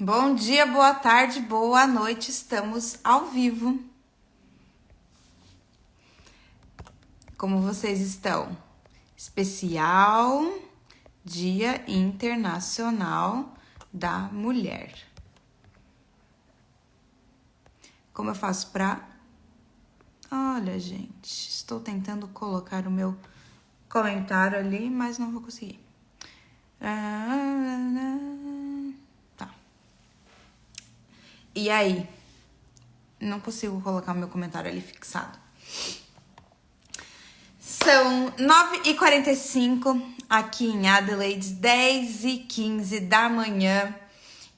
Bom dia, boa tarde, boa noite. Estamos ao vivo. Como vocês estão? Especial Dia Internacional da Mulher. Como eu faço pra... Olha, gente, estou tentando colocar o meu comentário ali, mas não vou conseguir. Tá. E aí? Não consigo colocar o meu comentário ali fixado. São 9h45 aqui em Adelaide, 10h15 da manhã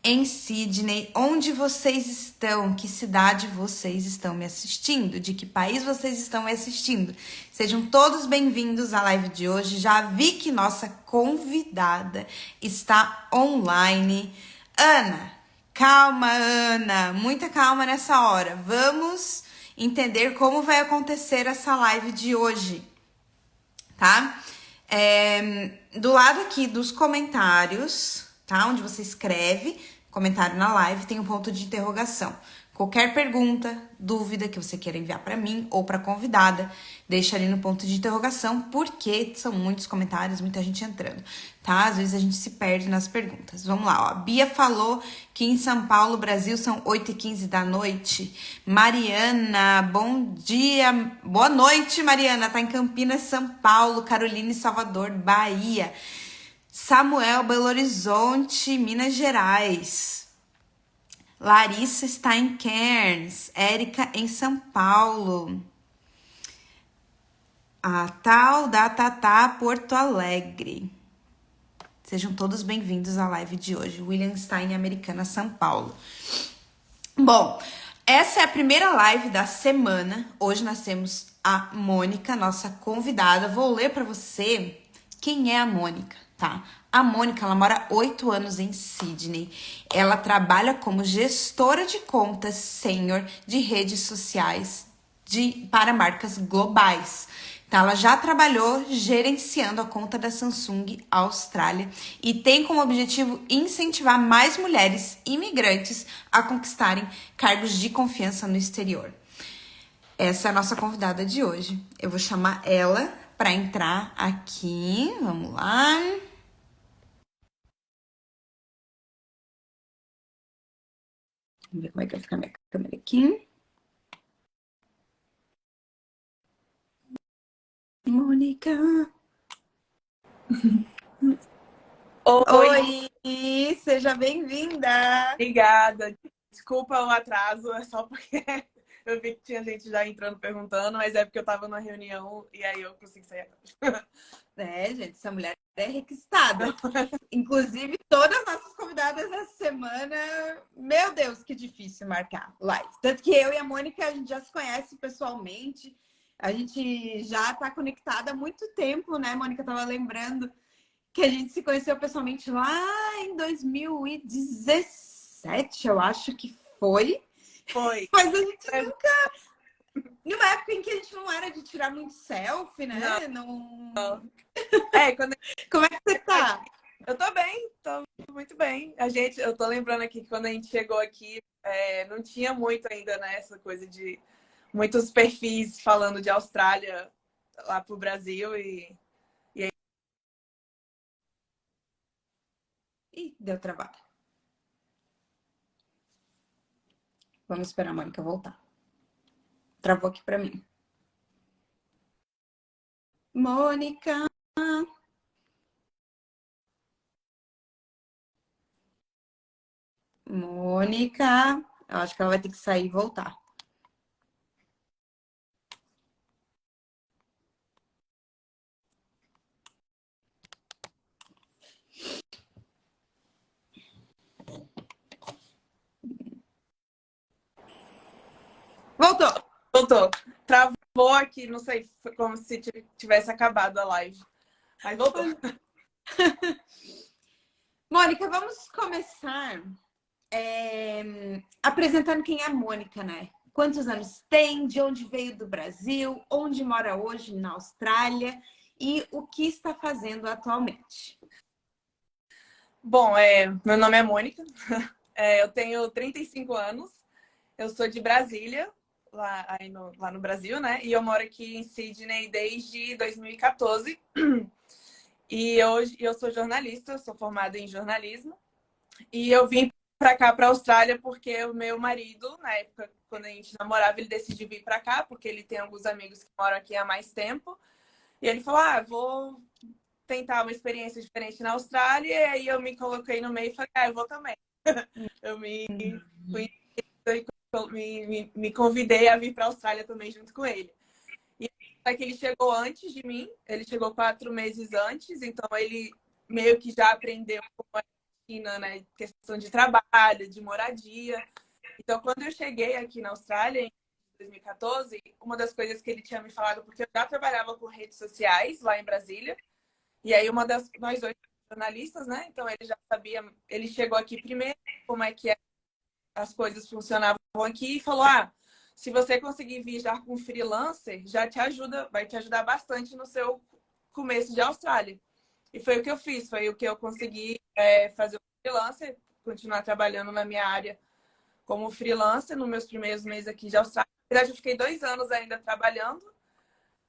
em Sydney. Onde vocês estão? Que cidade vocês estão me assistindo? De que país vocês estão me assistindo? Sejam todos bem-vindos à live de hoje. Já vi que nossa convidada está online. Ana, calma, Ana. Muita calma nessa hora. Vamos entender como vai acontecer essa live de hoje. Tá? Do lado aqui dos comentários, tá? Onde você escreve comentário na live, tem um ponto de interrogação. Qualquer pergunta, dúvida que você queira enviar para mim ou para convidada, deixa ali no ponto de interrogação, porque são muitos comentários, muita gente entrando, tá? Às vezes a gente se perde nas perguntas. Vamos lá, ó. A Bia falou que em São Paulo, Brasil, são 8h15 da noite. Mariana, bom dia. Boa noite, Mariana. Tá em Campinas, São Paulo. Carolina, Salvador, Bahia. Samuel, Belo Horizonte, Minas Gerais. Larissa está em Cairns. Érica em São Paulo. A tal da Tatá, Porto Alegre. Sejam todos bem-vindos à live de hoje. William está em Americana, São Paulo. Bom, essa é a primeira live da semana. Hoje nós temos a Mônica, nossa convidada. Vou ler para você quem é a Mônica, tá? A Mônica, ela mora 8 anos em Sydney. Ela trabalha como gestora de contas sênior de redes sociais para marcas globais. Então, ela já trabalhou gerenciando a conta da Samsung Austrália e tem como objetivo incentivar mais mulheres imigrantes a conquistarem cargos de confiança no exterior. Essa é a nossa convidada de hoje. Eu vou chamar ela para entrar aqui. Vamos lá. Vamos ver como é que vai ficar minha câmera aqui. Mônica. Oi, Oi, seja bem-vinda. obrigada. Desculpa o atraso, é só porque eu vi que tinha gente já entrando perguntando, mas é porque eu tava numa reunião e aí eu consegui sair atrás. Gente, essa mulher é requisitada. Inclusive, todas as nossas convidadas essa semana, meu Deus, que difícil marcar live. Tanto que eu e a Mônica, a gente já se conhece pessoalmente, a gente já tá conectada há muito tempo, né? A Mônica tava lembrando que a gente se conheceu pessoalmente lá em 2017, eu acho que foi. Foi. Mas a gente nunca... Numa época em que a gente não era de tirar muito selfie, né? Não. Quando Como é que você tá? eu tô bem, tô muito bem. Eu tô lembrando aqui que quando a gente chegou aqui, não tinha muito ainda, né, essa coisa de muitos perfis falando de Austrália lá pro Brasil e aí... Ih, deu trabalho. Vamos esperar a Mônica voltar. Travou aqui pra mim. Mônica. Mônica. Eu acho que ela vai ter que sair e voltar. Voltou! Voltou. Travou aqui, não sei, foi como se tivesse acabado a live. Mas voltou. Mônica, vamos começar apresentando quem é a Mônica, né? Quantos anos tem, de onde veio do Brasil, onde mora hoje na Austrália e o que está fazendo atualmente. Bom, meu nome é Mônica, Eu tenho 35 anos, eu sou de Brasília, lá no Brasil, né? E eu moro aqui em Sydney desde 2014. E hoje eu sou jornalista, sou formada em jornalismo. E eu vim para cá, para a Austrália, porque o meu marido, na época, quando a gente namorava, ele decidiu vir para cá, porque ele tem alguns amigos que moram aqui há mais tempo. E ele falou: vou tentar uma experiência diferente na Austrália. E aí eu me coloquei no meio e falei: eu vou também. Eu fui, me convidei a vir para a Austrália também junto com ele. E é que ele chegou antes de mim, ele chegou 4 meses antes, então ele meio que já aprendeu como é a China, né? Questão de trabalho, de moradia. Então, quando eu cheguei aqui na Austrália, em 2014, uma das coisas que ele tinha me falado, porque eu já trabalhava com redes sociais lá em Brasília, e aí nós dois jornalistas, né? Então ele já sabia, ele chegou aqui primeiro, como é que as coisas funcionavam aqui, e falou: se você conseguir vir já com freelancer, já te ajuda, vai te ajudar bastante no seu começo de Austrália. E foi o que eu fiz, foi o que eu consegui fazer o freelancer, continuar trabalhando na minha área como freelancer nos meus primeiros meses aqui de Austrália. Na verdade, eu fiquei 2 anos ainda trabalhando.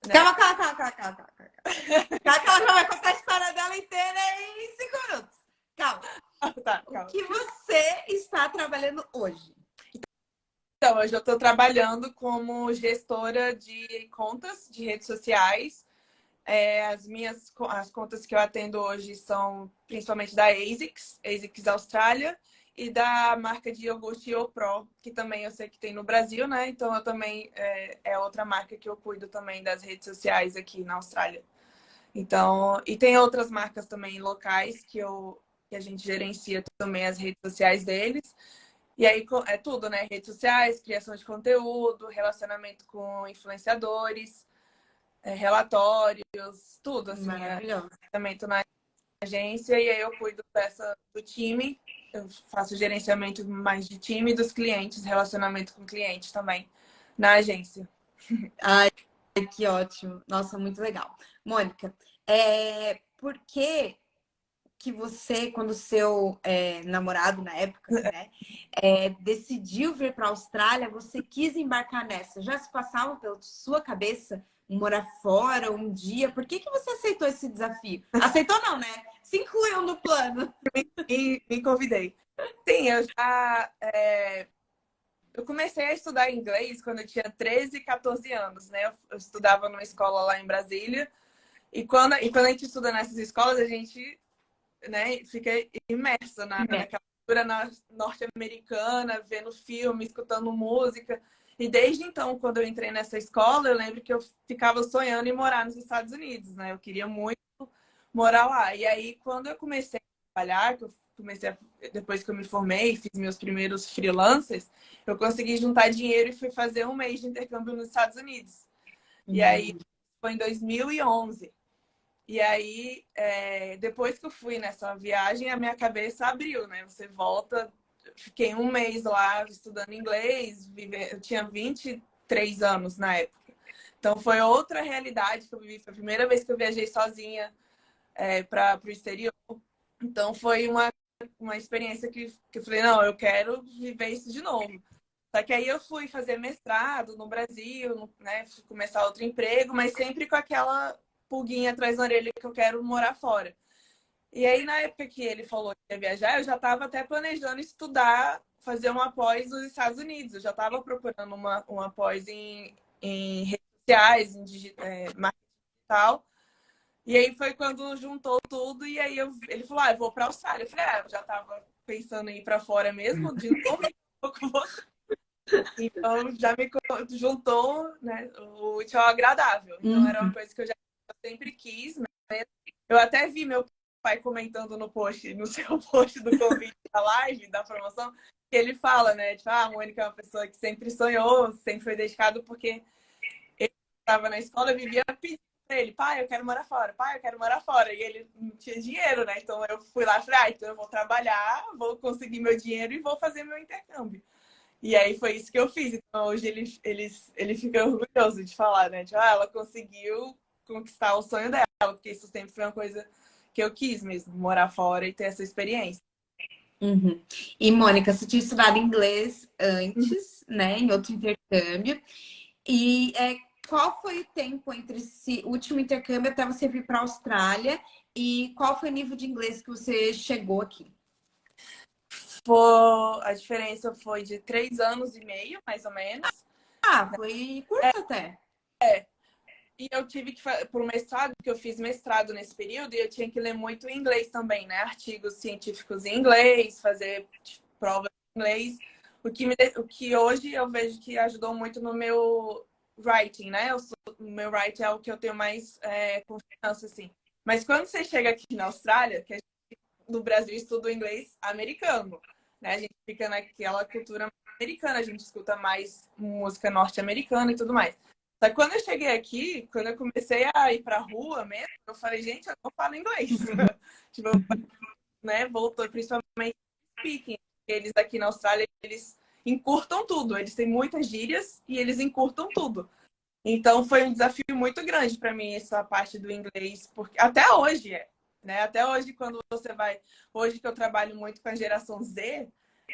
Né? Calma. Ela vai contar a história dela inteira em 5 minutos. Calma. Tá, calma. O que você está trabalhando hoje? Então, hoje eu estou trabalhando como gestora de contas de redes sociais. As contas que eu atendo hoje são principalmente da ASICS Austrália, e da marca de iogurte YoPro, que também eu sei que tem no Brasil, né? Então eu também é outra marca que eu cuido também das redes sociais aqui na Austrália. Então, e tem outras marcas também locais que a gente gerencia também as redes sociais deles. E aí é tudo, né? Redes sociais, criação de conteúdo, relacionamento com influenciadores, relatórios, tudo, assim. Maravilhoso. Também tô na agência e aí eu cuido do time. Eu faço gerenciamento mais de time dos clientes, relacionamento com clientes também na agência. Ai, que ótimo. Nossa, muito legal. Mônica, por que você, quando seu namorado na época, né, decidiu vir para a Austrália, você quis embarcar nessa? Já se passava pela sua cabeça morar fora um dia? Por que você aceitou esse desafio? Aceitou não, né? Se incluiu no plano. Me convidei. Sim, eu comecei a estudar inglês quando eu tinha 13, 14 anos, né? Eu estudava numa escola lá em Brasília. E quando a gente estuda nessas escolas, a gente, né, fica imersa naquela cultura norte-americana, vendo filme, escutando música. E desde então, quando eu entrei nessa escola, eu lembro que eu ficava sonhando em morar nos Estados Unidos, né? Eu queria muito morar lá. E aí, quando eu comecei a trabalhar, depois que eu me formei, fiz meus primeiros freelancers, eu consegui juntar dinheiro e fui fazer 1 mês de intercâmbio nos Estados Unidos. E aí, foi em 2011. E aí, depois que eu fui nessa viagem, a minha cabeça abriu, né? Você volta, fiquei 1 mês lá estudando inglês, eu tinha 23 anos na época. Então, foi outra realidade que eu vivi. Foi a primeira vez que eu viajei sozinha para o exterior. Então, foi uma experiência que eu falei: não, eu quero viver isso de novo. Só que aí eu fui fazer mestrado no Brasil, né? Fui começar outro emprego, mas sempre com aquela pulguinha atrás da orelha que eu quero morar fora. E aí, na época que ele falou que ia viajar, eu já estava até planejando estudar, fazer uma pós nos Estados Unidos. Eu já estava procurando uma pós em redes sociais, marketing digital. E aí foi quando juntou tudo, e aí ele falou: eu vou para a Austrália. Eu falei: eu já estava pensando em ir para fora mesmo, de novo, então já me juntou, né, o útil ao agradável. Então era uma coisa que eu sempre quis, né? Eu até vi meu pai comentando no seu post do convite da live, da promoção, que ele fala, né? Tipo, a Mônica é uma pessoa que sempre sonhou, sempre foi dedicado, porque ele estava na escola, eu vivia pedindo pra ele: pai, eu quero morar fora, pai, eu quero morar fora. E ele não tinha dinheiro, né? Então eu fui lá e falei: então eu vou trabalhar, vou conseguir meu dinheiro e vou fazer meu intercâmbio. E aí foi isso que eu fiz. Então hoje ele fica orgulhoso de falar, né? Tipo, ela conseguiu conquistar o sonho dela, porque isso sempre foi uma coisa que eu quis mesmo, morar fora e ter essa experiência. Uhum. E, Mônica, você tinha estudado inglês antes, né, em outro intercâmbio. E qual foi o tempo entre esse último intercâmbio até você vir para a Austrália? E qual foi o nível de inglês que você chegou aqui? A diferença foi de 3 anos e meio, mais ou menos. Ah, foi curto até. E eu tive que, por mestrado, porque eu fiz mestrado nesse período, e eu tinha que ler muito em inglês também, né? Artigos científicos em inglês, fazer provas em inglês. O que hoje eu vejo que ajudou muito no meu writing, né? O meu writing é o que eu tenho mais confiança, assim. Mas quando você chega aqui na Austrália, que a gente, no Brasil estuda o inglês americano, né? A gente fica naquela cultura americana, a gente escuta mais música norte-americana e tudo mais. Só que quando eu cheguei aqui, quando eu comecei a ir pra rua mesmo, eu falei, gente, eu não falo inglês. Tipo, né, voltou principalmente speaking. Eles aqui na Austrália, eles encurtam tudo. Eles têm muitas gírias e eles encurtam tudo. Então foi um desafio muito grande para mim essa parte do inglês, porque até hoje né? Até hoje quando você vai, hoje que eu trabalho muito com a geração Z,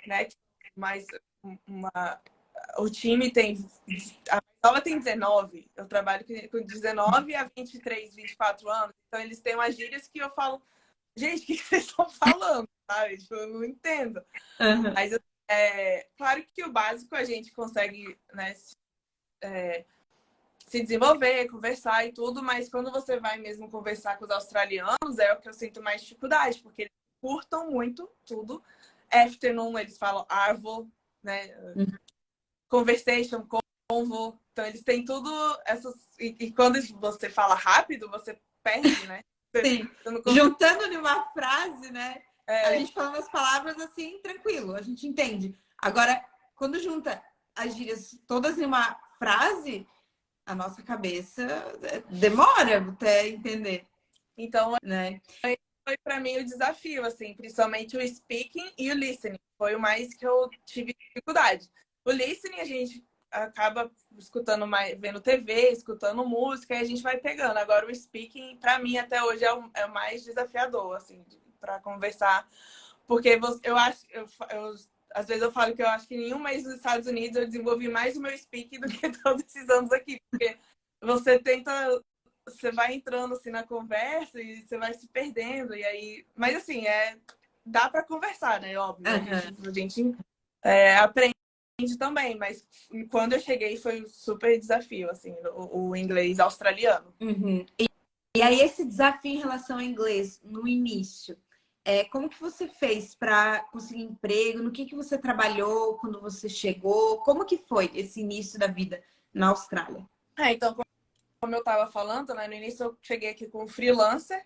né, mais uma o time tem a mais nova tem 19, eu trabalho com 19 a 23, 24 anos. Então eles têm umas gírias que eu falo, gente, o que vocês estão falando? Sabe? Tipo, eu não entendo. Uhum. Mas claro que o básico a gente consegue, né, se desenvolver, conversar e tudo, mas quando você vai mesmo conversar com os australianos, é o que eu sinto mais dificuldade, porque eles curtam muito tudo. Afternoon, eles falam arvo, né? Conversation, convo. Então, eles têm tudo essas. E quando você fala rápido, você perde, né? Sim. Você não consegue... Juntando numa frase, né? A É, gente fala umas palavras assim, tranquilo, a gente entende. Agora, quando junta as gírias todas em uma frase, a nossa cabeça demora até entender, então, né? foi para mim o desafio, assim, principalmente o speaking e o listening. Foi o mais que eu tive dificuldade. O listening a gente acaba escutando mais, vendo TV, escutando música e a gente vai pegando. Agora o speaking, para mim até hoje é o mais desafiador, assim, para conversar, porque eu acho, às vezes eu falo que eu acho que em nenhum mês dos Estados Unidos eu desenvolvi mais o meu speaking do que todos esses anos aqui, porque você tenta você vai entrando assim na conversa e você vai se perdendo. E aí, mas assim, dá para conversar, né? Óbvio, a gente aprende também, mas quando eu cheguei foi um super desafio, assim, o inglês australiano. Uhum. E aí, esse desafio em relação ao inglês, no início, como que você fez para conseguir emprego? No que você trabalhou quando você chegou? Como que foi esse início da vida na Austrália? Então, como eu estava falando, né, no início eu cheguei aqui com freelancer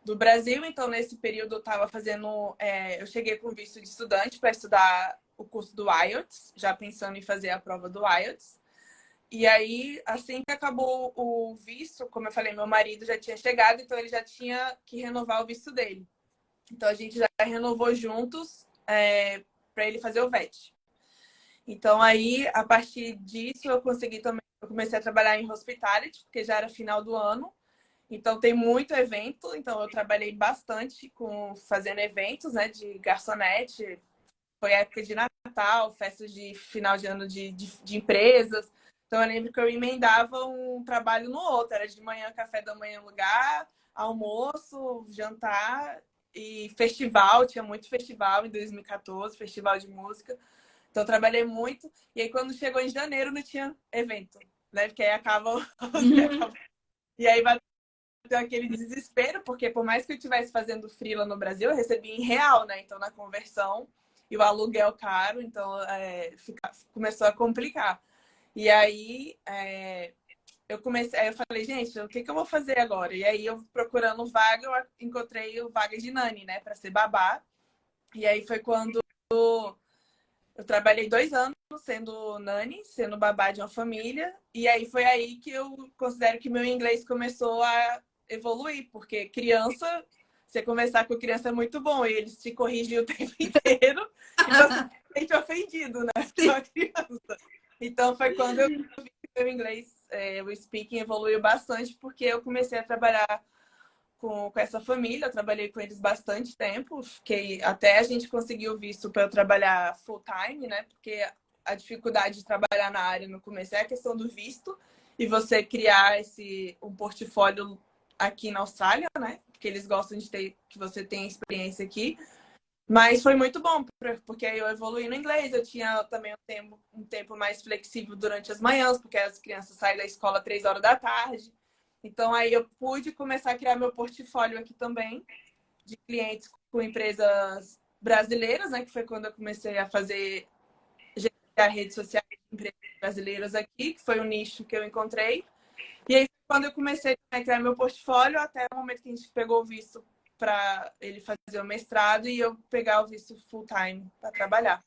do Brasil, então nesse período eu estava fazendo, eu cheguei com visto de estudante para estudar o curso do IELTS, já pensando em fazer a prova do IELTS. E aí, assim que acabou o visto, como eu falei, meu marido já tinha chegado, então ele já tinha que renovar o visto dele. Então a gente já renovou juntos para ele fazer o VET. Então aí, a partir disso, eu consegui também, eu comecei a trabalhar em hospitality, porque já era final do ano. Então tem muito evento, então eu trabalhei bastante com fazendo eventos, né, de garçonete. Foi época de Natal, festas de final de ano de empresas. Então eu lembro que eu emendava um trabalho no outro. Era de manhã, café da manhã em um lugar, almoço, jantar e festival. Tinha muito festival em 2014, festival de música. Então eu trabalhei muito. E aí quando chegou em janeiro não tinha evento, né? Porque aí acaba... Uhum. E aí bateu aquele desespero, porque por mais que eu estivesse fazendo freela no Brasil, eu recebia em real, né? Então na conversão e o aluguel caro, então começou a complicar. E aí aí eu falei, gente, o que eu vou fazer agora? E aí eu procurando vaga, eu encontrei o vaga de nani, né, para ser babá. E aí foi quando eu trabalhei 2 anos sendo nani, sendo babá de uma família. E aí foi aí que eu considero que meu inglês começou a evoluir, porque criança, você conversar com criança é muito bom, e eles te corrigem o tempo inteiro e você se sente ofendido, né? Com a criança. Então foi quando eu vi que meu inglês, o speaking evoluiu bastante, porque eu comecei a trabalhar com essa família, eu trabalhei com eles bastante tempo, fiquei até a gente conseguir o visto para eu trabalhar full time, né? Porque a dificuldade de trabalhar na área no começo é a questão do visto e você criar um portfólio aqui na Austrália, né? Porque eles gostam de ter que você tenha experiência aqui. Mas foi muito bom, porque aí eu evoluí no inglês, eu tinha também um tempo mais flexível durante as manhãs, porque as crianças saem da escola 3 horas da tarde. Então aí eu pude começar a criar meu portfólio aqui também, de clientes com empresas brasileiras, né? Que foi quando eu comecei a fazer gerenciar redes sociais de empresas brasileiras aqui, que foi o nicho que eu encontrei. E aí, quando eu comecei a criar meu portfólio, até o momento que a gente pegou o visto para ele fazer o mestrado e eu pegar o visto full time para trabalhar.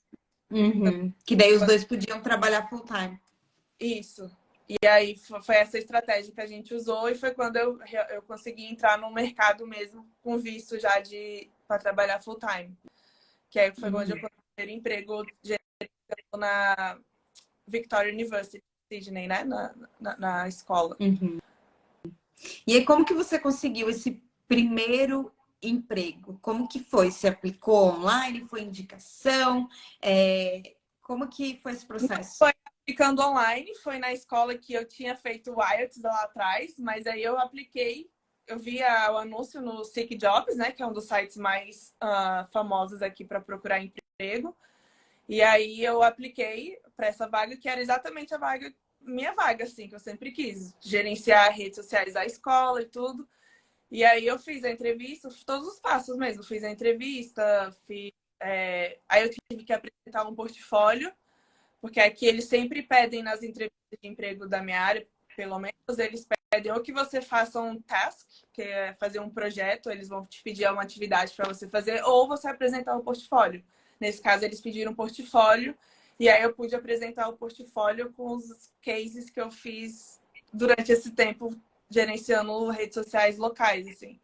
Uhum. Que daí os dois podiam trabalhar full time. Isso. E aí foi essa estratégia que a gente usou e foi quando eu consegui entrar no mercado mesmo com visto já para trabalhar full time. Que aí foi onde eu consegui o primeiro emprego na Victoria University, Sydney, né? Na escola. Uhum. E aí, como que você conseguiu esse primeiro emprego? Como que foi? Você aplicou online? Foi indicação? Como que foi esse processo? Foi aplicando online, foi na escola que eu tinha feito o IELTS lá atrás, mas aí eu apliquei, eu vi o anúncio no Seek Jobs, né, que é um dos sites mais famosos aqui para procurar emprego. E aí eu apliquei para essa vaga, que era exatamente minha vaga, assim, que eu sempre quis, gerenciar redes sociais da escola e tudo. E aí eu fiz a entrevista, todos os passos mesmo, fiz a entrevista, aí eu tive que apresentar um portfólio, porque aqui eles sempre pedem nas entrevistas de emprego da minha área, pelo menos, eles pedem ou que você faça um task, que é fazer um projeto, eles vão te pedir uma atividade para você fazer, ou você apresentar um portfólio. Nesse caso, eles pediram um portfólio, e aí eu pude apresentar o portfólio com os cases que eu fiz durante esse tempo gerenciando redes sociais locais, assim.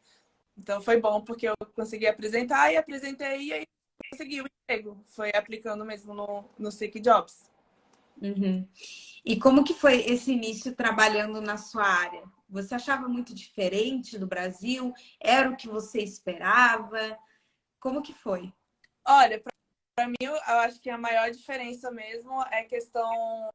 Então foi bom porque eu consegui apresentar e apresentei e aí consegui o emprego. Foi aplicando mesmo no Seek Jobs. Uhum. E como que foi esse início trabalhando na sua área? Você achava muito diferente do Brasil? Era o que você esperava? Como que foi? Olha, para mim, eu acho que a maior diferença mesmo é questão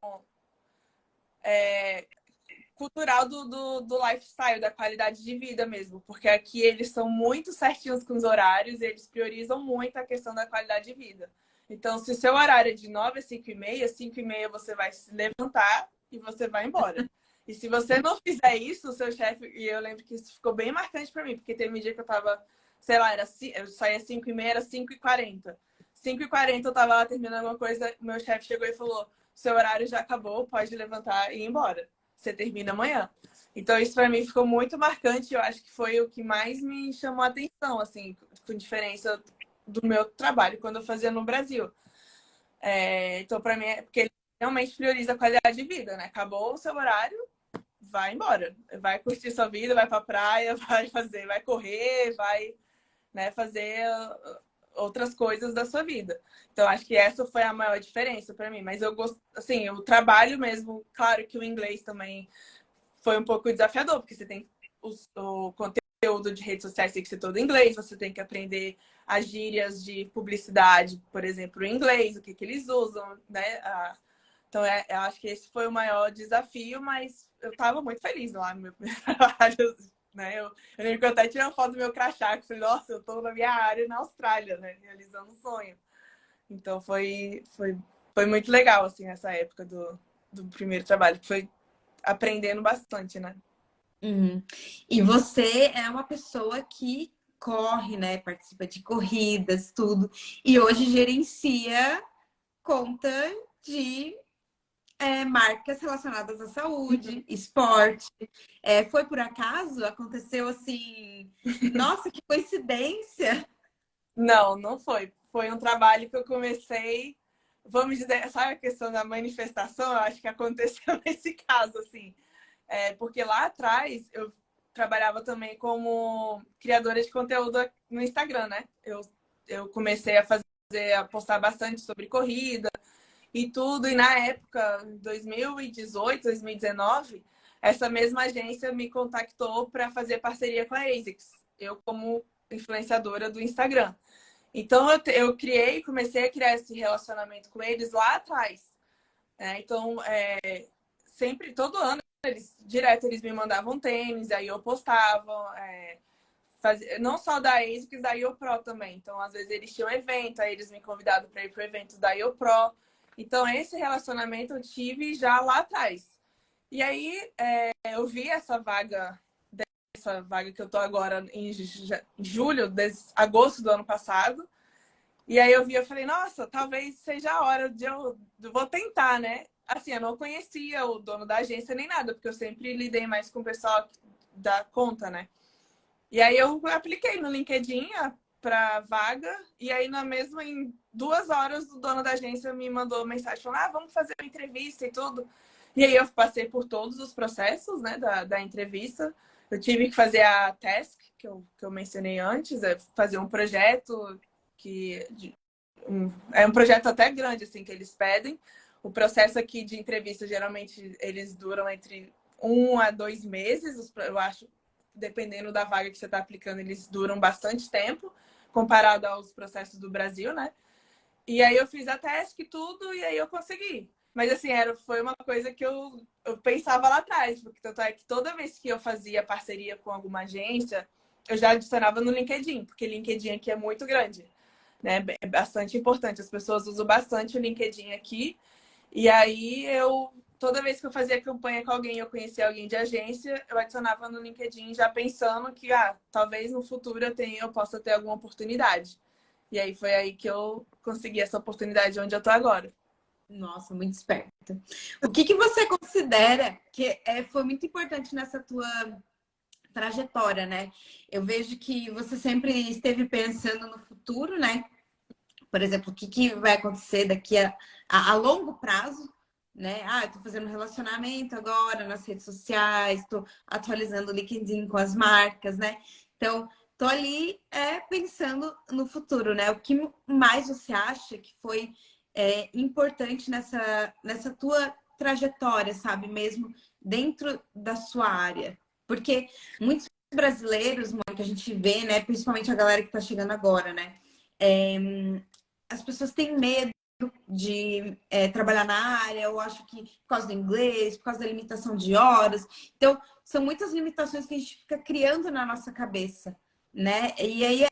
cultural do lifestyle, da qualidade de vida mesmo. Porque aqui eles são muito certinhos com os horários e eles priorizam muito a questão da qualidade de vida. Então, se o seu horário é de 9 a 5h30 você vai se levantar e você vai embora. E se você não fizer isso, o seu chefe... E eu lembro que isso ficou bem marcante para mim, porque teve um dia que eu tava, sei lá, eu saía às 5h30, era 5h40. 5h40 eu tava lá terminando alguma coisa, meu chefe chegou e falou: seu horário já acabou, pode levantar e ir embora. Você termina amanhã. Então, isso para mim ficou muito marcante. Eu acho que foi o que mais me chamou a atenção, assim, com diferença do meu trabalho quando eu fazia no Brasil. Então, para mim, é porque ele realmente prioriza a qualidade de vida, né? Acabou o seu horário, vai embora. Vai curtir sua vida, vai pra praia, vai correr, vai, né, fazer outras coisas da sua vida. Então, acho que essa foi a maior diferença para mim. Mas eu gosto, assim, o trabalho mesmo, claro que o inglês também foi um pouco desafiador, porque você tem o conteúdo de redes sociais tem que ser todo em inglês, você tem que aprender as gírias de publicidade, por exemplo, em inglês, o que eles usam, né? Então, eu acho que esse foi o maior desafio, mas eu estava muito feliz lá no meu trabalho, né? Eu lembro que eu até tirei uma foto do meu crachá, que falei, nossa, eu estou na minha área na Austrália, né? Realizando um sonho. Então, foi muito legal, assim, essa época do primeiro trabalho, que foi aprendendo bastante, né? Uhum. E você é uma pessoa que corre, né? Participa de corridas, tudo. E hoje gerencia conta de marcas relacionadas à saúde, esporte. Foi por acaso? Aconteceu assim? Nossa, que coincidência! Não, não foi. Foi um trabalho que eu comecei, vamos dizer, sabe a questão da manifestação? Eu acho que aconteceu nesse caso, assim. Porque lá atrás eu trabalhava também como criadora de conteúdo no Instagram, né? Eu comecei a postar bastante sobre corrida e tudo, e na época, 2018, 2019, essa mesma agência me contactou para fazer parceria com a ASICS. eu como influenciadora do Instagram. Então, eu comecei a criar esse relacionamento com eles lá atrás. Né? Então, sempre, todo ano, direto eles me mandavam tênis, aí eu postava, não só da ASICS, da IOPRO também. Então, às vezes eles tinham evento, aí eles me convidavam para ir para o evento da IOPRO. Então, esse relacionamento eu tive já lá atrás. E aí, eu vi essa vaga que eu tô agora em julho, agosto do ano passado. E aí eu falei, nossa, talvez seja a hora de eu vou tentar, né? Assim, eu não conhecia o dono da agência nem nada, porque eu sempre lidei mais com o pessoal da conta, né? E aí eu apliquei no LinkedIn para vaga, e aí em 2 horas o dono da agência me mandou mensagem falando, vamos fazer uma entrevista e tudo. E aí eu passei por todos os processos, né, da entrevista. Eu tive que fazer a task, que eu mencionei antes, fazer um projeto é um projeto até grande, assim, que eles pedem. O processo aqui de entrevista, geralmente, eles duram entre 1 a 2 meses, eu acho, dependendo da vaga que você está aplicando, eles duram bastante tempo, comparado aos processos do Brasil, né? E aí eu fiz a task e tudo, e aí eu consegui. Mas, assim, foi uma coisa que eu pensava lá atrás, porque tanto é que toda vez que eu fazia parceria com alguma agência, eu já adicionava no LinkedIn, porque LinkedIn aqui é muito grande, né? É bastante importante. As pessoas usam bastante o LinkedIn aqui. E aí, toda vez que eu fazia campanha com alguém, eu conhecia alguém de agência, eu adicionava no LinkedIn já pensando que, talvez no futuro eu possa ter alguma oportunidade. E aí foi aí que eu consegui essa oportunidade onde eu tô agora. Nossa, muito esperta. O que você considera que foi muito importante nessa tua trajetória, né? Eu vejo que você sempre esteve pensando no futuro, né? Por exemplo, o que vai acontecer daqui a longo prazo, né? Eu tô fazendo um relacionamento agora nas redes sociais, tô atualizando o LinkedIn com as marcas, né? Então, tô ali pensando no futuro, né? O que mais você acha que foi importante nessa tua trajetória, sabe? Mesmo dentro da sua área. Porque muitos brasileiros, mano, que a gente vê, né? Principalmente a galera que tá chegando agora, né? As pessoas têm medo de trabalhar na área, eu acho que por causa do inglês, por causa da limitação de horas. Então, são muitas limitações que a gente fica criando na nossa cabeça, né? E aí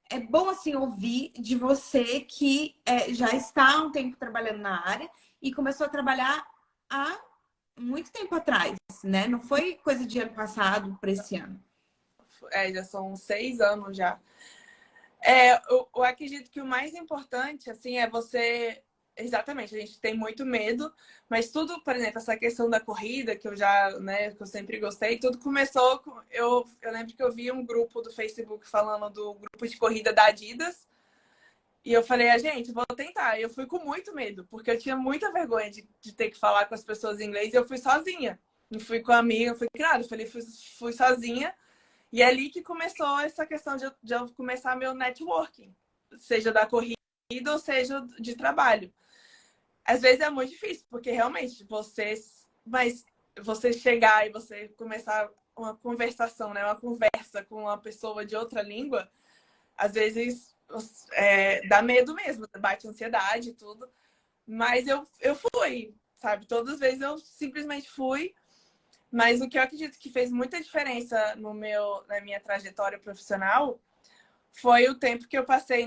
é bom, assim, ouvir de você que já está há um tempo trabalhando na área e começou a trabalhar há muito tempo atrás, né? Não foi coisa de ano passado para esse ano. Já são 6 anos já. Eu acredito que o mais importante, assim, é você... Exatamente, a gente tem muito medo, mas tudo, por exemplo, essa questão da corrida, que eu já, né, que eu sempre gostei, tudo começou com... Eu lembro que eu vi um grupo do Facebook falando do grupo de corrida da Adidas, e eu falei, gente, vou tentar. E eu fui com muito medo, porque eu tinha muita vergonha de ter que falar com as pessoas em inglês, e eu fui sozinha. Não fui com amiga, não fui com nada, eu falei, fui sozinha. E é ali que começou essa questão de eu começar meu networking, seja da corrida ou seja de trabalho. Às vezes é muito difícil, porque realmente mas você chegar e você começar uma conversação, né, uma conversa com uma pessoa de outra língua, às vezes dá medo mesmo, bate ansiedade e tudo. Mas eu fui, sabe? Todas as vezes eu simplesmente fui. Mas o que eu acredito que fez muita diferença na minha trajetória profissional foi o tempo que eu passei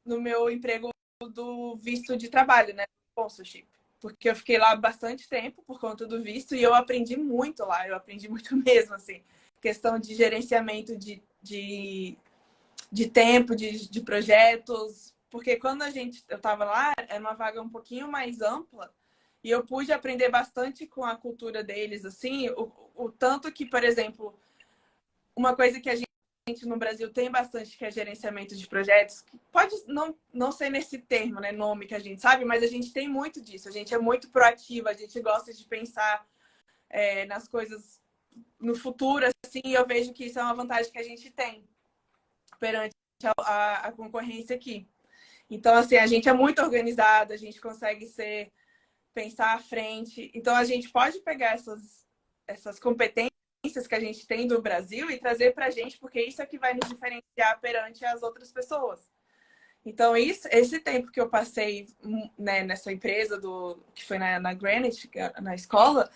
no meu emprego do visto de trabalho, né? Sponsorship. Porque eu fiquei lá bastante tempo por conta do visto e eu aprendi muito lá. Eu aprendi muito mesmo, assim. Questão de gerenciamento de tempo, de projetos. Porque quando eu estava lá, era uma vaga um pouquinho mais ampla. E eu pude aprender bastante com a cultura deles, assim, o tanto que, por exemplo, uma coisa que a gente no Brasil tem bastante, que é gerenciamento de projetos, que pode não ser nesse termo, né, nome que a gente sabe, mas a gente tem muito disso. A gente é muito proativa, a gente gosta de pensar nas coisas no futuro, assim, e eu vejo que isso é uma vantagem que a gente tem perante a concorrência aqui. Então, assim, a gente é muito organizado, a gente consegue pensar à frente. Então, a gente pode pegar essas competências competências que a gente tem do Brasil e trazer para a gente, porque isso é que vai nos diferenciar perante as outras pessoas. Então, esse tempo que eu passei, né, nessa empresa que foi na Greenwich, na escola,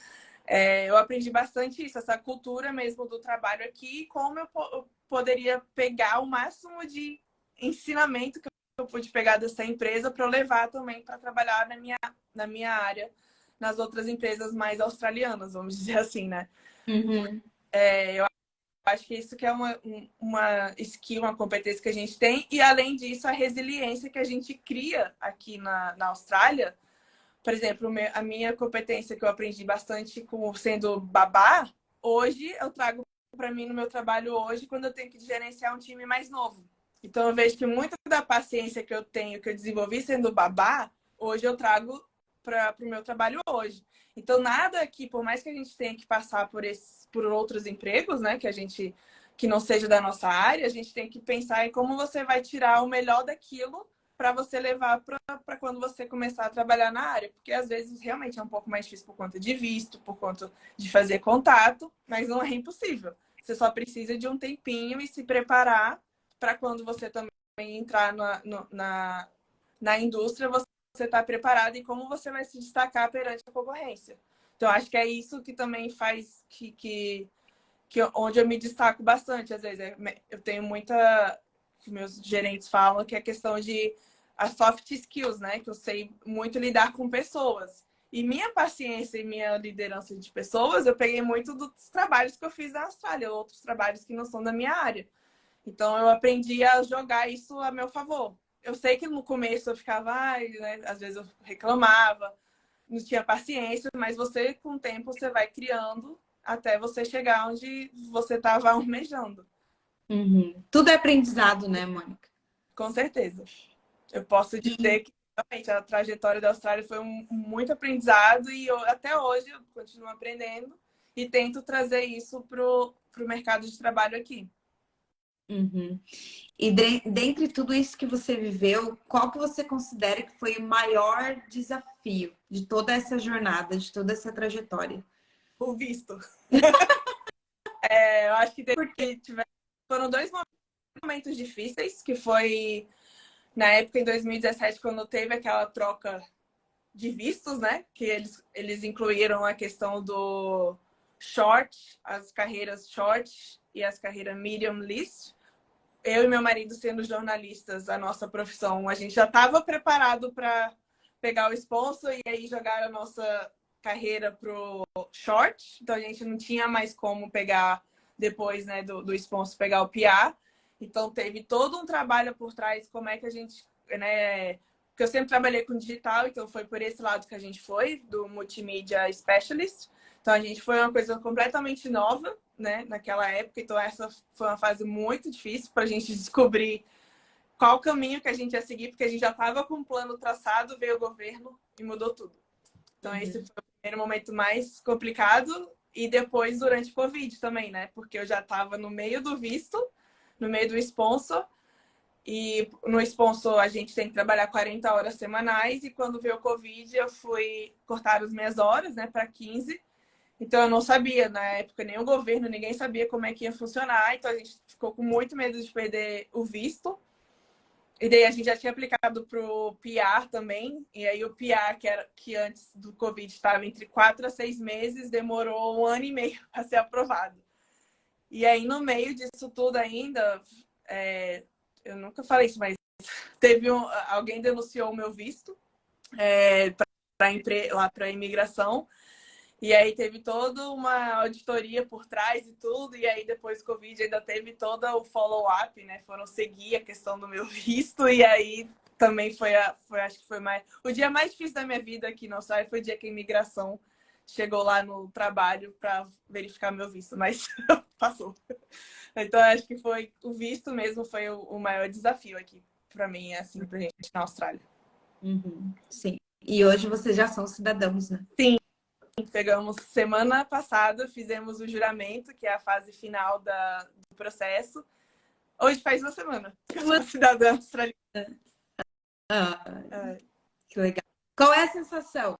eu aprendi bastante isso, essa cultura mesmo do trabalho aqui, e como eu poderia pegar o máximo de ensinamento que eu pude pegar dessa empresa para eu levar também para trabalhar na minha área, nas outras empresas mais australianas, vamos dizer assim, né? Uhum. Eu acho que isso que é uma skill, uma competência que a gente tem. E, além disso, a resiliência que a gente cria aqui na Austrália. Por exemplo, a minha competência que eu aprendi bastante sendo babá, hoje eu trago para mim no meu trabalho hoje, quando eu tenho que gerenciar um time mais novo. Então, eu vejo que muita da paciência que eu tenho, que eu desenvolvi sendo babá, hoje eu trago para o meu trabalho hoje. Então, nada aqui, por mais que a gente tenha que passar por outros empregos, né, que não seja da nossa área, a gente tem que pensar em como você vai tirar o melhor daquilo para você levar para quando você começar a trabalhar na área. Porque às vezes realmente é um pouco mais difícil por conta de visto, por conta de fazer contato, mas não é impossível. Você só precisa de um tempinho e se preparar para quando você também entrar na indústria, você está preparado e como você vai se destacar perante a concorrência. Então, acho que é isso que também faz onde eu me destaco bastante. Às vezes, eu tenho muita... que meus gerentes falam que é questão de as soft skills, né? Que eu sei muito lidar com pessoas. E minha paciência e minha liderança de pessoas, eu peguei muito dos trabalhos que eu fiz na Austrália, outros trabalhos que não são da minha área. Então, eu aprendi a jogar isso a meu favor. Eu sei que no começo eu ficava, né? Às vezes eu reclamava, não tinha paciência, mas você, com o tempo, você vai criando até você chegar onde você estava almejando. Uhum. Tudo é aprendizado, né, Mônica? Com certeza. Eu posso dizer que realmente a trajetória da Austrália foi muito aprendizado e até hoje eu continuo aprendendo e tento trazer isso para o mercado de trabalho aqui. Uhum. E dentre tudo isso que você viveu, qual que você considera que foi o maior desafio de toda essa jornada, de toda essa trajetória? O visto. Eu acho que foram dois momentos difíceis, que foi na época, em 2017, quando teve aquela troca de vistos, né? Que eles incluíram a questão do short, as carreiras short e as carreiras medium list. Eu e meu marido, sendo jornalistas, a nossa profissão, a gente já estava preparado para pegar o sponsor e aí jogar a nossa carreira pro short. Então a gente não tinha mais como pegar depois, né, do sponsor, pegar o PR. Então teve todo um trabalho por trás, como é que a gente, né, porque eu sempre trabalhei com digital, então foi por esse lado que a gente foi, do Multimedia Specialist. Então a gente foi uma coisa completamente nova, né, naquela época. Então essa foi uma fase muito difícil para a gente descobrir qual o caminho que a gente ia seguir, porque a gente já estava com um plano traçado, veio o governo e mudou tudo. Então esse foi o primeiro momento mais complicado e depois durante o Covid também, né? Porque eu já estava no meio do visto, no meio do sponsor. E no sponsor a gente tem que trabalhar 40 horas semanais e quando veio o Covid eu fui cortar as minhas horas, né, para 15. Então eu não sabia, na época, nem o governo, ninguém sabia como é que ia funcionar. Então a gente ficou com muito medo de perder o visto. E daí a gente já tinha aplicado pro PR também. E aí o PR, que antes do Covid estava entre 4 a 6 meses, demorou 1 ano e meio para ser aprovado. E aí no meio disso tudo ainda, eu nunca falei isso, mas alguém denunciou o meu visto lá para a imigração. E aí teve toda uma auditoria por trás e tudo. E aí depois do Covid ainda teve todo o follow-up, né? Foram seguir a questão do meu visto. E aí também acho que foi o dia mais difícil da minha vida aqui na Austrália foi o dia que a imigração chegou lá no trabalho para verificar meu visto, mas passou. Então acho que foi o visto mesmo foi o maior desafio aqui para mim, assim, pra gente na Austrália. Uhum. Sim. E hoje vocês já são cidadãos, né? Sim. Pegamos semana passada, fizemos o juramento, que é a fase final do processo. Hoje faz uma semana que eu sou cidadã australiana. Que legal. Qual é a sensação?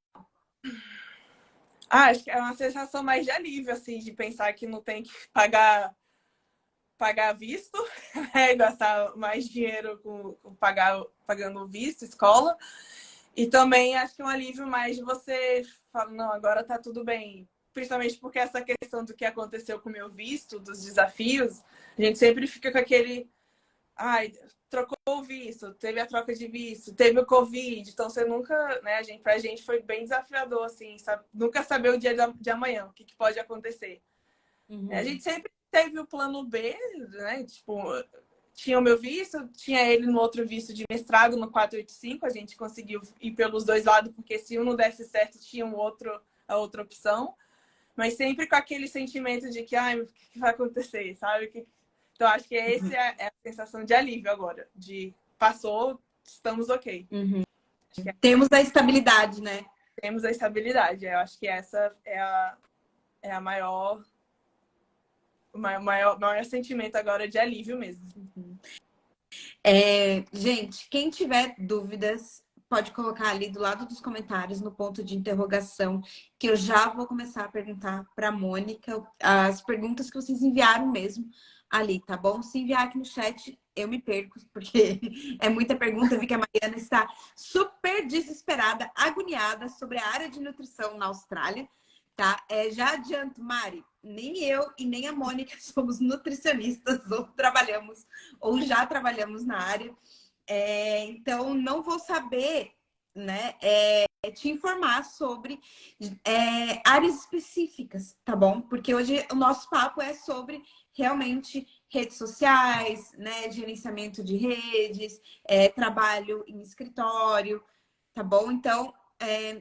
Acho que é uma sensação mais de alívio, assim, de pensar que não tem que pagar visto, né? Gastar mais dinheiro pagando visto, escola. E também acho que é um alívio mais de você falar, não, agora tá tudo bem. Principalmente porque essa questão do que aconteceu com o meu visto, dos desafios, a gente sempre fica com aquele. Ai, trocou o visto, teve a troca de visto, teve o Covid, então você nunca, né, pra gente foi bem desafiador, assim, sabe? Nunca saber o dia de amanhã, o que, que pode acontecer. A gente sempre teve o plano B, né? Tipo, tinha o meu visto, tinha ele no outro visto de mestrado, no 485, a gente conseguiu ir pelos dois lados, porque se um não desse certo, tinha a outra opção. Mas sempre com aquele sentimento de que, ai, o que vai acontecer, sabe? Então, acho que essa é a sensação de alívio agora. De passou, estamos ok. Uhum. Temos a estabilidade, né? Temos a estabilidade. Eu acho que essa é a maior o maior sentimento agora de alívio mesmo. Gente, quem tiver dúvidas, pode colocar ali do lado dos comentários, no ponto de interrogação, que eu já vou começar a perguntar para a Mônica as perguntas que vocês enviaram mesmo ali, tá bom? Se enviar aqui no chat, eu me perco, porque é muita pergunta. Eu vi que a Mariana está super desesperada, agoniada sobre a área de nutrição na Austrália, tá? Já adianto, Mari, nem eu e nem a Mônica somos nutricionistas ou trabalhamos ou já trabalhamos na área. Então, não vou saber, né, te informar sobre áreas específicas, tá bom? Porque hoje o nosso papo é sobre realmente redes sociais, né, gerenciamento de redes, trabalho em escritório, tá bom? Então,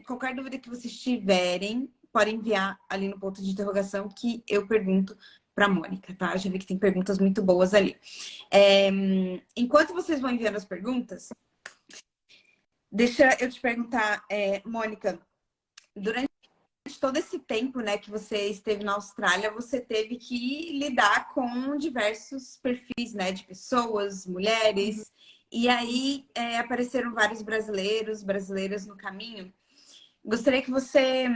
qualquer dúvida que vocês tiverem, podem enviar ali no ponto de interrogação que eu pergunto para a Mônica, tá? Já vi que tem perguntas muito boas ali. Enquanto vocês vão enviando as perguntas, deixa eu te perguntar, Mônica, durante todo esse tempo, né, que você esteve na Austrália, você teve que lidar com diversos perfis, né, de pessoas, mulheres, e aí apareceram vários brasileiras no caminho. Gostaria que você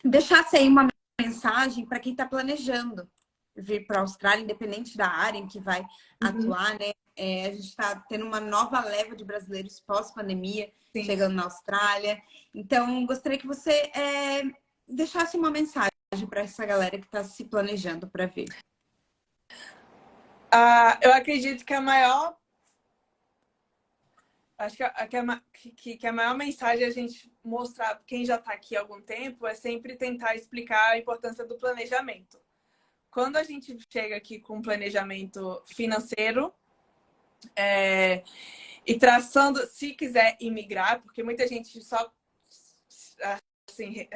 deixasse aí uma mensagem para quem está planejando vir para a Austrália, independente da área em que vai atuar, né? A gente está tendo uma nova leva de brasileiros pós-pandemia chegando na Austrália. Então, gostaria que você deixasse uma mensagem para essa galera que está se planejando para vir. Eu acredito que a maior. Acho que a maior mensagem a gente mostrar para quem já está aqui há algum tempo é sempre tentar explicar a importância do planejamento. Quando a gente chega aqui com um planejamento financeiro e traçando, se quiser imigrar, porque muita gente só assim,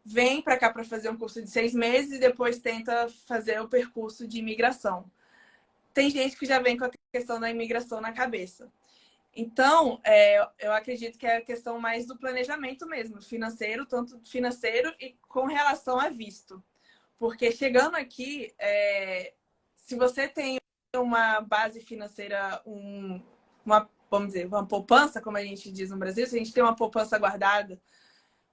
vem para cá para fazer um curso de 6 meses e depois tenta fazer o percurso de imigração. Tem gente que já vem com a questão da imigração na cabeça. Então, eu acredito que é a questão mais do planejamento mesmo, financeiro, tanto financeiro e com relação a visto. Porque chegando aqui, se você tem uma base financeira, vamos dizer, uma poupança, como a gente diz no Brasil, se a gente tem uma poupança guardada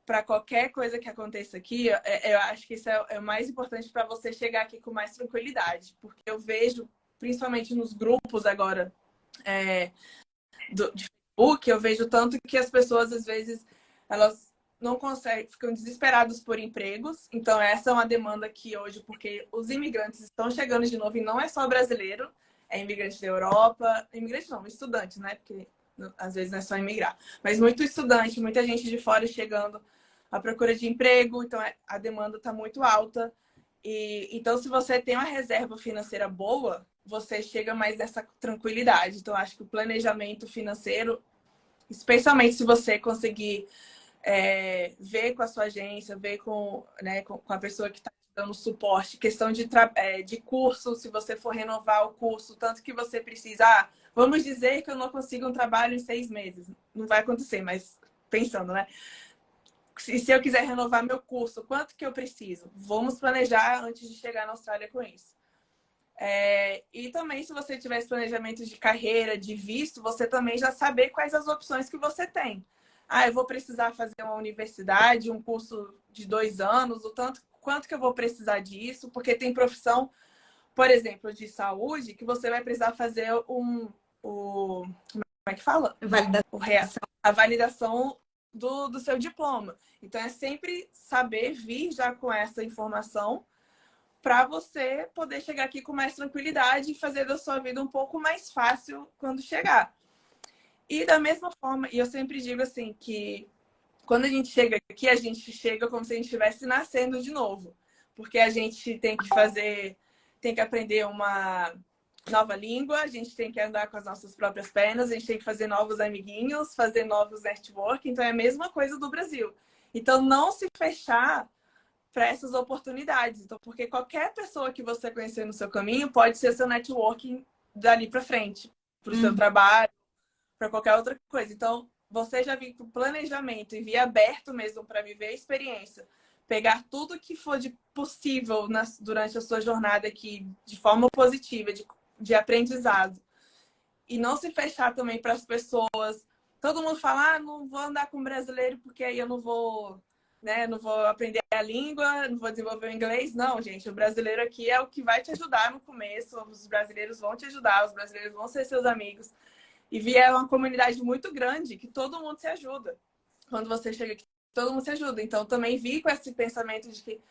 para qualquer coisa que aconteça aqui, eu acho que isso é o mais importante para você chegar aqui com mais tranquilidade. Porque eu vejo, principalmente nos grupos agora, de Facebook, eu vejo tanto que as pessoas, às vezes, elas não conseguem, ficam desesperadas por empregos. Então, essa é uma demanda aqui hoje, porque os imigrantes estão chegando de novo e não é só brasileiro, é imigrante da Europa, imigrante não, estudante, né? Porque às vezes não é só imigrar, mas muito estudante, muita gente de fora chegando à procura de emprego, então a demanda está muito alta. Então, se você tem uma reserva financeira boa, você chega mais nessa tranquilidade. Então, acho que o planejamento financeiro, especialmente se você conseguir ver com a sua agência, ver com a pessoa que está te dando suporte, questão de curso, se você for renovar o curso, tanto que você precisa, vamos dizer que eu não consigo um trabalho em 6 meses. Não vai acontecer, mas pensando, né? Se eu quiser renovar meu curso, quanto que eu preciso? Vamos planejar antes de chegar na Austrália com isso. E também, se você tiver esse planejamento de carreira, de visto, você também já saber quais as opções que você tem. eu vou precisar fazer uma universidade, um curso de 2 anos, quanto que eu vou precisar disso, porque tem profissão, por exemplo, de saúde, que você vai precisar fazer como é que fala? A validação do seu diploma. Então, é sempre saber vir já com essa informação para você poder chegar aqui com mais tranquilidade e fazer da sua vida um pouco mais fácil quando chegar. E da mesma forma, e eu sempre digo assim, que quando a gente chega aqui, a gente chega como se a gente estivesse nascendo de novo. Porque a gente tem que aprender uma nova língua, a gente tem que andar com as nossas próprias pernas, a gente tem que fazer novos amiguinhos, fazer novos network. Então é a mesma coisa do Brasil. Então não se fechar para essas oportunidades. Então, porque qualquer pessoa que você conhecer no seu caminho pode ser seu networking dali para frente, para o seu trabalho, para qualquer outra coisa. Então, você já vir com planejamento e vir aberto mesmo para viver a experiência, pegar tudo que for de possível durante a sua jornada aqui de forma positiva, de aprendizado. E não se fechar também para as pessoas. Todo mundo fala, não vou andar com brasileiro porque aí eu não vou, né, não vou aprender a língua, não vou desenvolver o inglês. Não, gente, o brasileiro aqui é o que vai te ajudar no começo. Os brasileiros vão te ajudar, os brasileiros vão ser seus amigos. E Via é uma comunidade muito grande que todo mundo se ajuda. Quando você chega aqui, todo mundo se ajuda. Então, também vi com esse pensamento de que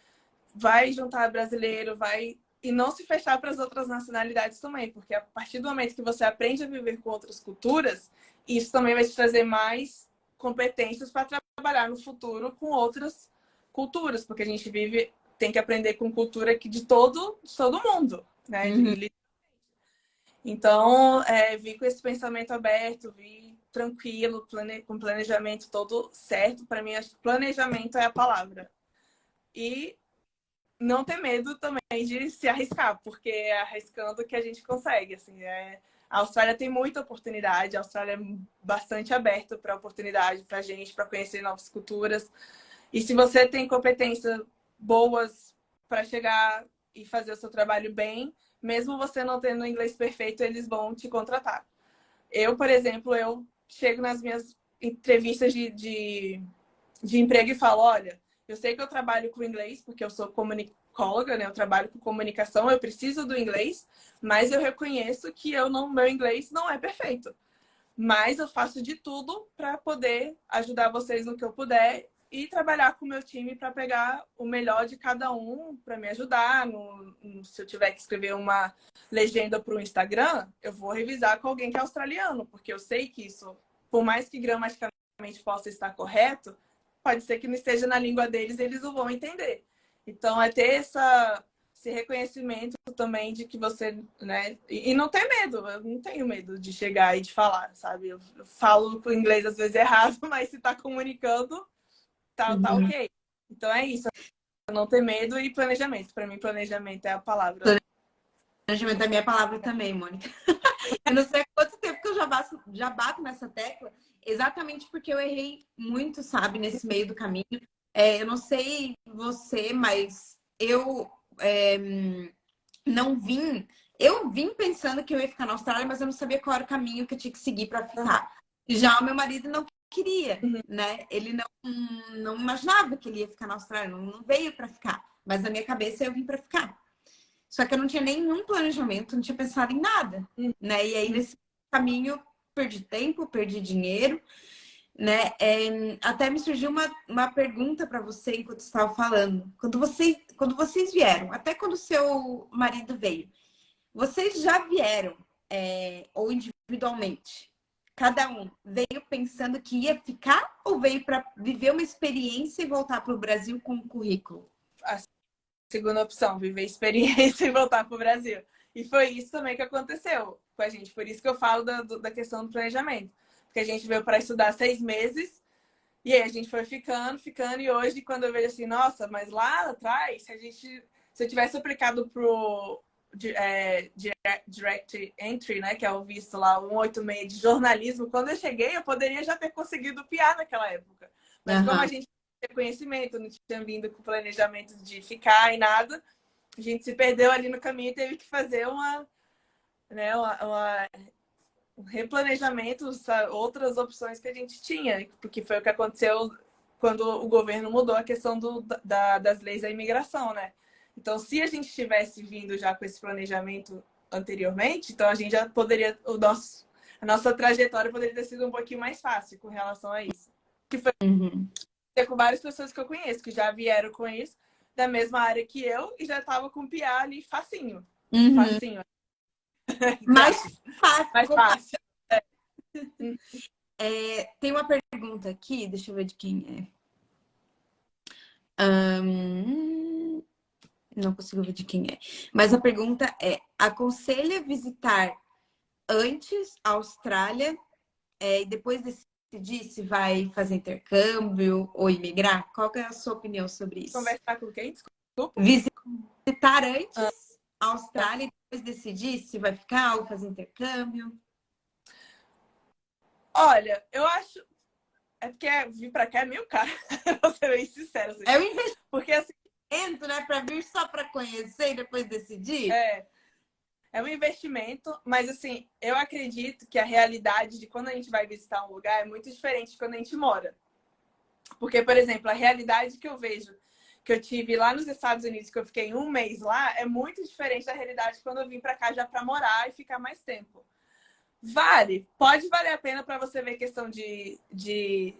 vai juntar brasileiro, vai... E não se fechar para as outras nacionalidades também, porque a partir do momento que você aprende a viver com outras culturas, isso também vai te trazer mais competências para trabalhar no futuro com outras culturas, porque a gente tem que aprender com cultura aqui de todo mundo, né? Então, vi com esse pensamento aberto, vi tranquilo, com planejamento todo certo. Para mim, acho que planejamento é a palavra. E não ter medo também de se arriscar, porque é arriscando que a gente consegue. Assim, A Austrália tem muita oportunidade, a Austrália é bastante aberta para oportunidade, para a gente, para conhecer novas culturas. E se você tem competências boas para chegar e fazer o seu trabalho bem, mesmo você não tendo o inglês perfeito, eles vão te contratar. Eu, por exemplo, eu chego nas minhas entrevistas de emprego e falo, olha, eu sei que eu trabalho com inglês, porque eu sou comunicóloga, né? Eu trabalho com comunicação, eu preciso do inglês, mas eu reconheço que meu inglês não é perfeito. Mas eu faço de tudo para poder ajudar vocês no que eu puder e trabalhar com o meu time para pegar o melhor de cada um para me ajudar. Se eu tiver que escrever uma legenda para o Instagram, eu vou revisar com alguém que é australiano, porque eu sei que isso, por mais que gramaticalmente possa estar correto, pode ser que não esteja na língua deles, eles não vão entender. Então, é ter esse reconhecimento também de que você, né? E não ter medo, eu não tenho medo de chegar e de falar, sabe? Eu falo o inglês às vezes errado, mas se tá comunicando, tá ok. Então é isso, não ter medo e planejamento. Para mim, planejamento é a palavra. Planejamento é a minha palavra também, Mônica. Eu não sei há quanto tempo que eu já bato nessa tecla, exatamente porque eu errei muito, sabe, nesse meio do caminho. Eu não sei você, mas eu não vim. Eu vim pensando que eu ia ficar na Austrália, mas eu não sabia qual era o caminho que eu tinha que seguir para ficar. Já o meu marido não queria, né? Ele não imaginava que ele ia ficar na Austrália, não veio para ficar. Mas na minha cabeça eu vim para ficar. Só que eu não tinha nenhum planejamento, não tinha pensado em nada, né? E aí nesse caminho perdi tempo, perdi dinheiro, né? Até me surgiu uma pergunta para você enquanto estava falando. Quando vocês vieram, até quando seu marido veio, vocês já vieram, ou individualmente? Cada um veio pensando que ia ficar ou veio para viver uma experiência e voltar para o Brasil com um currículo? Segunda opção, viver experiência e voltar para o Brasil. E foi isso também que aconteceu com a gente. Por isso que eu falo da questão do planejamento. Porque a gente veio para estudar 6 meses e aí a gente foi ficando, e hoje, quando eu vejo assim, nossa, mas lá atrás, se eu tivesse aplicado pro Direct Entry, né, que é o visto lá, 186 de jornalismo, quando eu cheguei, eu poderia já ter conseguido o PR naquela época. Mas como a gente não tinha conhecimento, não tinha vindo com planejamento de ficar e nada, a gente se perdeu ali no caminho e teve que fazer replanejamento, outras opções que a gente tinha, porque foi o que aconteceu quando o governo mudou a questão das leis da imigração, né? Então, se a gente tivesse vindo já com esse planejamento anteriormente, então a gente já poderia, a nossa trajetória poderia ter sido um pouquinho mais fácil com relação a isso. Que foi com várias pessoas que eu conheço, que já vieram com isso, da mesma área que eu, e já tava com PA ali facinho. Facinho. Mais fácil. Mais fácil. Tem uma pergunta aqui, deixa eu ver de quem é. Não consigo ver de quem é. Mas a pergunta é: aconselha visitar antes a Austrália e depois decidir se vai fazer intercâmbio ou imigrar? Qual que é a sua opinião sobre isso? Conversar com quem? Desculpa. Visitar antes a Austrália e depois decidir se vai ficar ou fazer intercâmbio? Olha, eu acho. É porque vir pra cá é meio caro, vou ser bem sincera. Assim. É um investimento, porque assim, né? Para vir só para conhecer e depois decidir? É um investimento, mas assim, eu acredito que a realidade de quando a gente vai visitar um lugar é muito diferente de quando a gente mora. Porque, por exemplo, a realidade que eu vejo, que eu tive lá nos Estados Unidos, que eu fiquei um mês lá, é muito diferente da realidade quando eu vim pra cá já pra morar e ficar mais tempo. Pode valer a pena para você ver questão de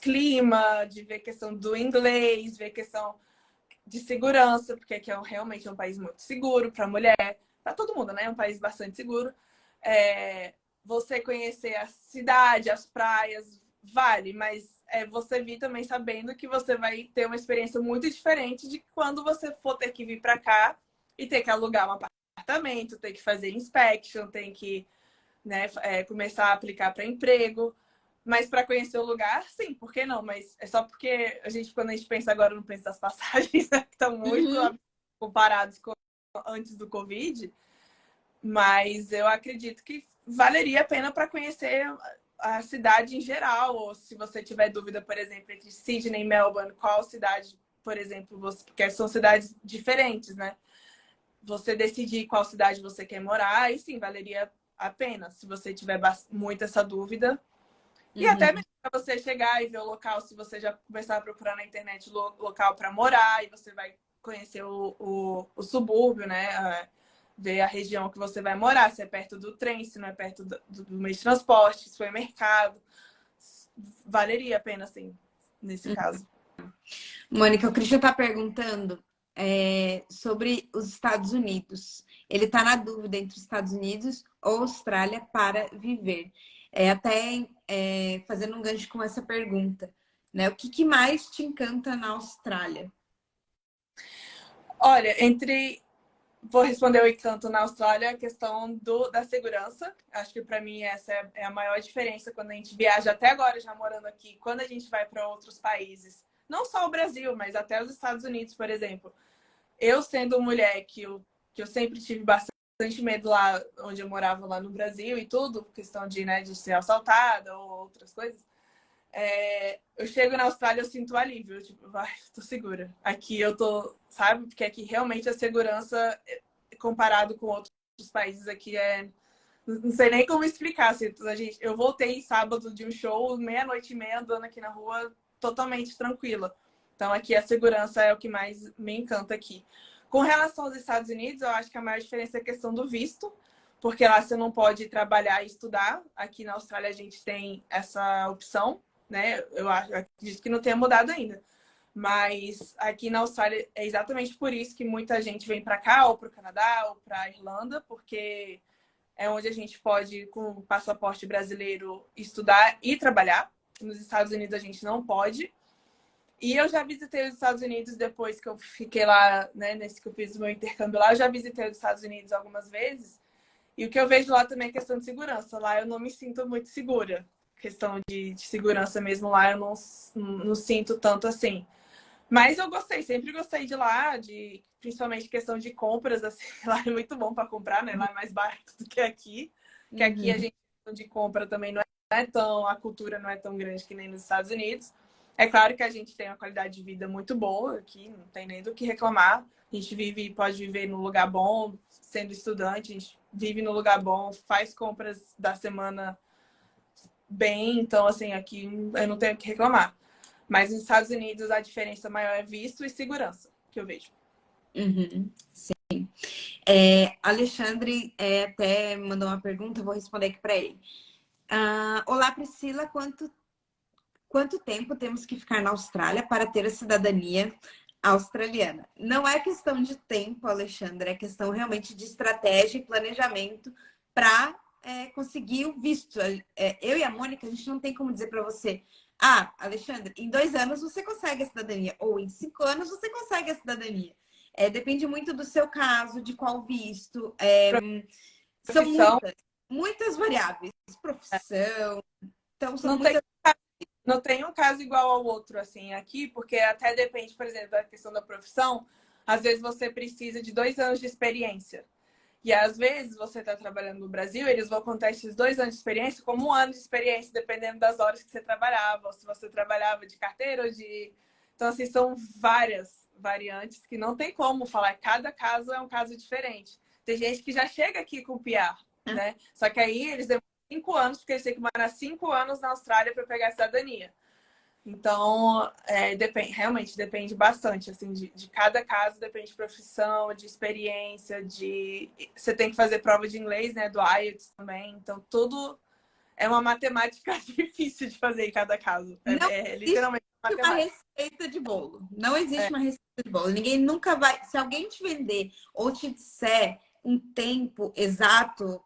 clima, de ver questão do inglês, ver questão de segurança, porque aqui realmente é um país muito seguro para mulher, para todo mundo, né? É um país bastante seguro. Você conhecer a cidade, as praias, vale, mas você vir também sabendo que você vai ter uma experiência muito diferente de quando você for ter que vir para cá e ter que alugar um apartamento, ter que fazer inspection, tem que começar a aplicar para emprego. Mas para conhecer o lugar, sim, por que não? Mas é só porque quando a gente pensa agora no preço das passagens, né, que estão muito comparados com antes do Covid. Mas eu acredito que valeria a pena para conhecer a cidade em geral. Ou se você tiver dúvida, por exemplo, entre Sydney e Melbourne, qual cidade, por exemplo, porque são cidades diferentes, né? Você decidir qual cidade você quer morar, e sim, valeria a pena, se você tiver muito essa dúvida. E até mesmo para você chegar e ver o local, se você já começar a procurar na internet local para morar, e você vai conhecer o subúrbio, né? Ver a região que você vai morar, se é perto do trem, se não é perto do meio de transporte, se foi mercado. Valeria a pena, sim, nesse caso. Mônica, o Christian está perguntando sobre os Estados Unidos. Ele está na dúvida entre os Estados Unidos ou Austrália para viver. Fazendo um gancho com essa pergunta, né? O que mais te encanta na Austrália? Olha, vou responder o encanto na Austrália, a questão da segurança. Acho que para mim essa é a maior diferença quando a gente viaja, até agora já morando aqui, quando a gente vai para outros países. Não só o Brasil, mas até os Estados Unidos, por exemplo. Eu sendo mulher, que eu sempre tive bastante medo lá onde eu morava, lá no Brasil e tudo, questão de ser assaltada ou outras coisas. Eu chego na Austrália, eu sinto alívio, tipo, tô segura. Aqui eu tô, sabe? Porque aqui realmente a segurança, comparado com outros países aqui, não sei nem como explicar. Assim, eu voltei sábado de um show, 00:30, andando aqui na rua, totalmente tranquila. Então aqui a segurança é o que mais me encanta aqui. Com relação aos Estados Unidos, eu acho que a maior diferença é a questão do visto, porque lá você não pode trabalhar e estudar. Aqui na Austrália a gente tem essa opção, né? Eu acredito que não tenha mudado ainda. Mas aqui na Austrália é exatamente por isso que muita gente vem para cá, ou para o Canadá, ou para a Irlanda, porque é onde a gente pode, com o passaporte brasileiro, estudar e trabalhar. Nos Estados Unidos a gente não pode. E eu já visitei os Estados Unidos depois que eu fiquei lá, né, nesse que eu fiz o meu intercâmbio lá. Eu já visitei os Estados Unidos algumas vezes. E o que eu vejo lá também é questão de segurança. Lá eu não me sinto muito segura. Questão de segurança mesmo lá eu não sinto tanto assim. Mas eu gostei, sempre gostei de lá, principalmente questão de compras, assim, lá é muito bom para comprar, né? Lá é mais barato do que aqui. Que aqui a gente de compra também não é tão, a cultura não é tão grande que nem nos Estados Unidos. É claro que a gente tem uma qualidade de vida muito boa aqui, não tem nem do que reclamar. A gente pode viver num lugar bom, sendo estudante, a gente vive no lugar bom, faz compras da semana bem. Então, assim, aqui eu não tenho o que reclamar. Mas nos Estados Unidos a diferença maior é visto e segurança, que eu vejo. Uhum. Alexandre até mandou uma pergunta, eu vou responder aqui para ele. Olá, Priscila, quanto tempo temos que ficar na Austrália para ter a cidadania australiana? Não é questão de tempo, Alexandre, é questão realmente de estratégia e planejamento para conseguir o visto. Eu e a Mônica, a gente não tem como dizer para você, Alexandre, em 2 anos você consegue a cidadania, ou em 5 anos você consegue a cidadania. Depende muito do seu caso, de qual visto. São Profissão, muitas variáveis. Profissão. Então, são não tem, muitas. não tem um caso igual ao outro, assim, aqui, porque até depende, por exemplo, da questão da profissão. Às vezes você precisa de 2 anos de experiência. E às vezes você está trabalhando no Brasil, eles vão contar esses 2 anos de experiência como 1 ano de experiência, dependendo das horas que você trabalhava, ou se você trabalhava de carteira ou de. Então, assim, são várias variantes que não tem como falar. Cada caso é um caso diferente. Tem gente que já chega aqui com PR, né? Só que aí eles demoram 5 anos, porque eles têm que morar 5 anos na Austrália para pegar a cidadania. Então, realmente depende bastante, assim, de cada caso, depende de profissão, de experiência, você tem que fazer prova de inglês, né, do IELTS também, então tudo é uma matemática difícil de fazer em cada caso, Não literalmente existe uma matemática. receita de bolo. Não existe uma receita de bolo. Ninguém nunca vai. Se alguém te vender ou te disser um tempo exato,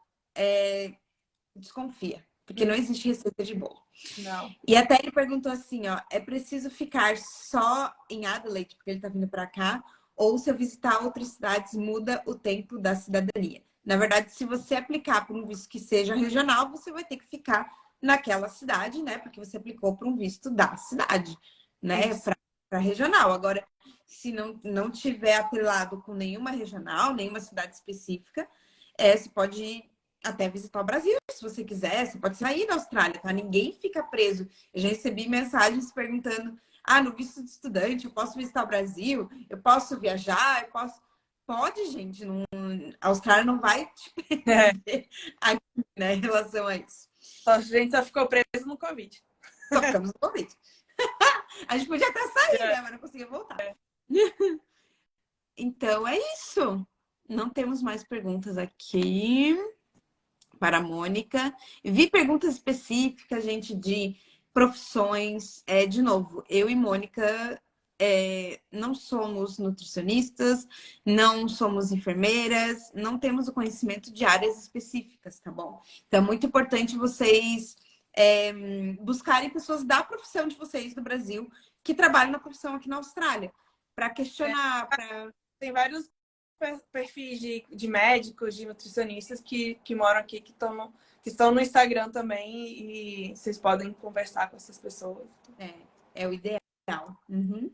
desconfia. Porque não existe receita de bolo. Não. E até ele perguntou assim, ó, é preciso ficar só em Adelaide, porque ele tá vindo para cá, ou se eu visitar outras cidades, muda o tempo da cidadania. Na verdade, se você aplicar para um visto que seja regional, você vai ter que ficar naquela cidade, né? Porque você aplicou para um visto da cidade, né? Para regional. Agora, se não tiver atrelado com nenhuma regional, nenhuma cidade específica, você pode até visitar o Brasil, se você quiser, você pode sair da Austrália, tá? Ninguém fica preso. Eu já recebi mensagens perguntando: no visto de estudante, eu posso visitar o Brasil? Eu posso viajar? Eu posso. Pode, gente. Não... A Austrália não vai te prender aqui, né, em relação a isso. A gente só ficou preso no Covid. Só ficamos no Covid. A gente podia até sair, né? Mas não conseguia voltar. Então é isso. Não temos mais perguntas aqui para a Mônica. Vi perguntas específicas, gente, de profissões. De novo, eu e Mônica não somos nutricionistas, não somos enfermeiras, não temos o conhecimento de áreas específicas, tá bom? Então é muito importante vocês buscarem pessoas da profissão de vocês do Brasil que trabalham na profissão aqui na Austrália, para questionar, Tem vários perfis de médicos, de nutricionistas que moram aqui, que estão no Instagram também, e vocês podem conversar com essas pessoas. É o ideal. Uhum.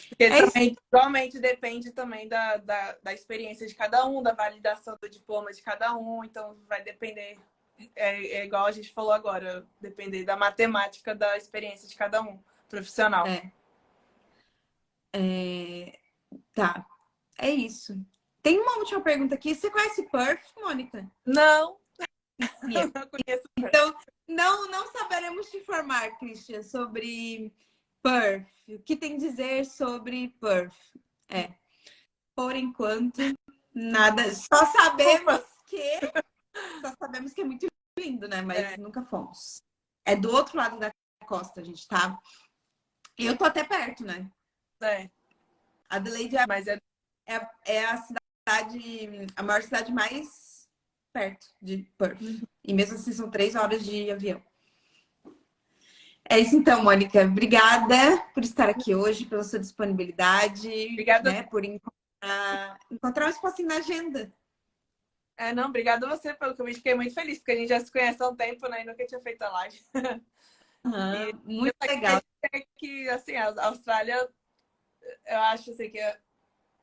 Porque também, igualmente, depende também da experiência de cada um, da validação do diploma de cada um, então vai depender, igual a gente falou agora, depender da matemática da experiência de cada um, profissional. Tá, é isso. Tem uma última pergunta aqui. Você conhece Perth, Mônica? Não, Yes. não conheço. Então, não saberemos te informar, Christian, sobre Perth. O que tem a dizer sobre Perth? Por enquanto, nada. Só sabemos que é muito lindo, né? Mas nunca fomos. É do outro lado da costa, a gente tá. Eu tô até perto, né? Adelaide é a cidade, a maior cidade mais perto de Perth. E mesmo assim são 3 horas de avião. É isso então, Mônica. Obrigada por estar aqui hoje, pela sua disponibilidade. Obrigada. Né, por encontrar um espacinho na agenda. Obrigada a você pelo convite. Fiquei muito feliz, porque a gente já se conhece há um tempo, né? E nunca tinha feito a live. Muito legal. Que, assim, a Austrália, eu acho assim, que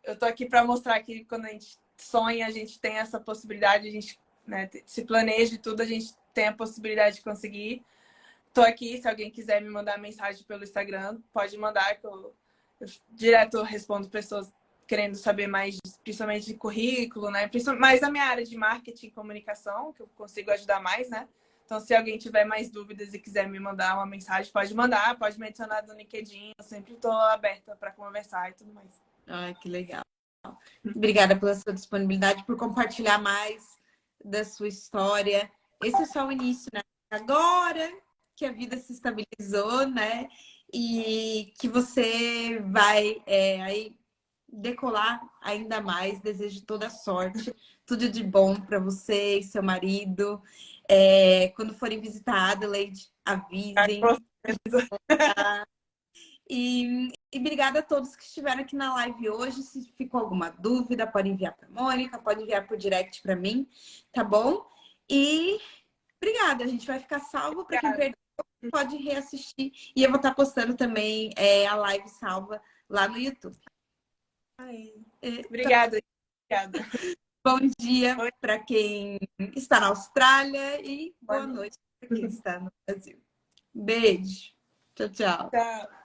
eu tô aqui para mostrar que quando a gente sonha, a gente tem essa possibilidade, a gente, né, se planeja e tudo, a gente tem a possibilidade de conseguir. Tô aqui, se alguém quiser me mandar mensagem pelo Instagram, pode mandar, que eu direto respondo pessoas querendo saber mais, principalmente de currículo, né? Mais na minha área de marketing e comunicação, que eu consigo ajudar mais, né? Então, se alguém tiver mais dúvidas e quiser me mandar uma mensagem, pode mandar, pode me adicionar no LinkedIn. Eu sempre estou aberta para conversar e tudo mais. Ai, que legal. Obrigada pela sua disponibilidade, por compartilhar mais da sua história. Esse é só o início, né? Agora que a vida se estabilizou, né? E que você vai aí decolar ainda mais. Desejo toda sorte, tudo de bom para você e seu marido. Quando forem visitar Adelaide, avisem. E obrigada a todos que estiveram aqui na live hoje. Se ficou alguma dúvida, pode enviar para a Mônica, pode enviar por direct para mim, tá bom? E obrigada, a gente vai ficar salvo para quem perdeu, pode reassistir. E eu vou estar postando também a live salva lá no YouTube. Obrigada. Bom dia para quem está na Austrália e boa noite para quem está no Brasil. Beijo. Tchau, tchau. Tchau.